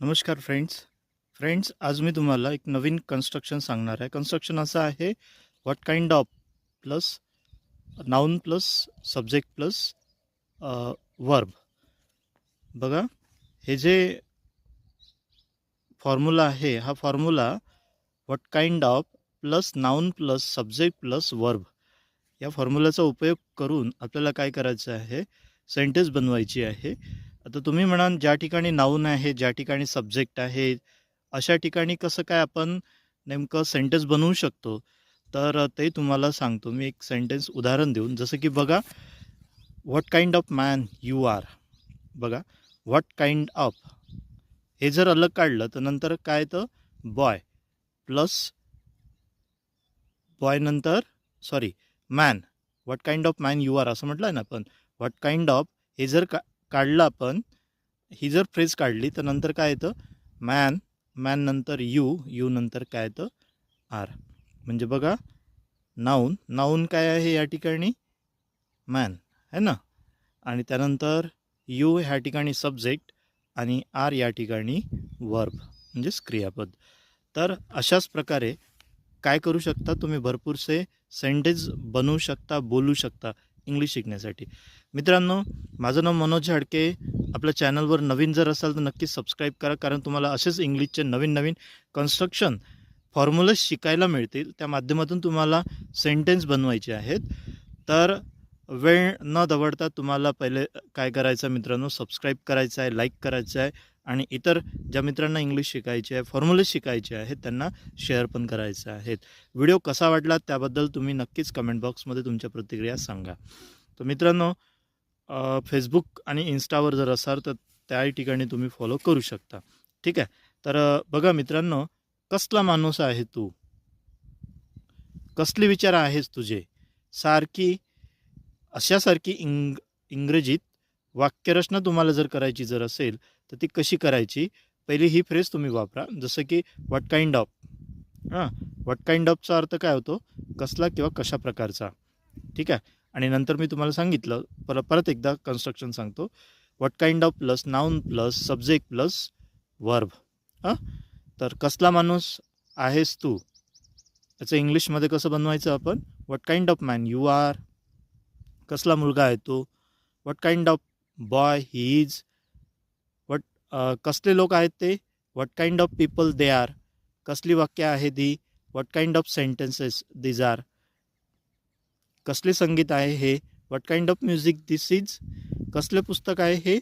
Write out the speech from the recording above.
नमस्कार फ्रेंड्स, आज मी तुम्हाला एक नवीन कन्स्ट्रक्शन सांगणार आहे. कन्स्ट्रक्शन असं आहे, what kind of plus noun plus subject plus verb. बघा, हे जे फॉर्म्युला आहे, हा formula what kind of plus noun plus subject plus verb या फॉर्म्युलाचा उपयोग करून आपल्याला काय करायचं आहे, सेंटेन्स बनवायची आहे. आता तुम्ही म्हणाल, ज्या ठिकाणी नाउन आहे, ज्या ठिकाणी सब्जेक्ट आहे, अशा ठिकाणी कसं काय आपण नेमकं सेंटेन्स बनवू शकतो. तर ते तुम्हाला सांगतो मी एक सेंटेन्स उदाहरण देऊन. जसं की बघा, what kind of man you are. बघा, व्हॉट काइंड ऑफ हे जर अलग काढलं तर नंतर काय, तर बॉय प्लस बॉय नंतर man. What kind of man you are असं म्हटलं आहे ना आपण. व्हॉट काइंड ऑफ हे जर काढलं आपण, ही जर फ्रेज काढली तर नंतर काय येतं, मॅन नंतर यू नंतर काय येतं, आर. म्हणजे बघा, नाऊन काय आहे या ठिकाणी, मॅन है ना, आणि त्यानंतर यू ह्या ठिकाणी सब्जेक्ट आणि आर या ठिकाणी वर्ब म्हणजेच क्रियापद. तर अशाच प्रकारे काय करू शकता तुम्ही, भरपूरसे सेंटेन्स बनवू शकता, बोलू शकता इंग्लिश शिकण्यासाठी. मित्रांनो, माझं नाव मनोज झाडके. आपल्या चॅनलवर नवीन जर असाल तर नक्कीच सबस्क्राईब करा, कारण तुम्हाला असेच इंग्लिशचे नवीन कन्स्ट्रक्शन फॉर्म्युलाज शिकायला मिळतील. त्या माध्यमातून तुम्हाला सेंटेन्स बनवायचे आहेत. तर वेळ न दवडता तुम्हाला पहिले काय करायचं मित्रांनो, सबस्क्राईब करायचं आहे, लाईक करायचं आहे, आणि इतर ज्या मित्रांना इंग्लिश शिकायचे आहे, फॉर्म्युले शिकायचे आहेत, त्यांना शेअर पण करायचे आहेत. व्हिडिओ कसा वाटला त्याबद्दल तुम्ही नक्कीच कमेंट बॉक्समध्ये तुमच्या प्रतिक्रिया सांगा. तर मित्रांनो, फेसबुक आणि इन्स्टावर जर असाल तर त्या ठिकाणी तुम्ही फॉलो करू शकता. ठीक आहे. तर बघा मित्रांनो, कसला माणूस आहे तू, कसले विचार आहेस तुझे, सारखी अशासारखी इंग्रजीत वाक्यरचना तुम्हाला जर करायची जर असेल तर ती कशी करायची, पहिली ही फ्रेज तुम्ही वापरा. जसं की what kind of. What kind ऑफचा अर्थ काय होतो, कसला किंवा कशा प्रकारचा. ठीक आहे. आणि नंतर मी तुम्हाला सांगितलं, परत एकदा कन्स्ट्रक्शन सांगतो. What kind of plus noun plus subject plus verb. तर कसला माणूस आहेस तू, याचं इंग्लिशमध्ये कसं बनवायचं आपण, what kind of man you are. कसला मुलगा आहे तो, what kind of boy he is. कसले लोक आहेत ते, what kind of people they are. कसली वाक्य आहे दी, what kind of sentences these are. कसले संगीत आहे हे, what kind of music this is. कसले पुस्तक आहे हे,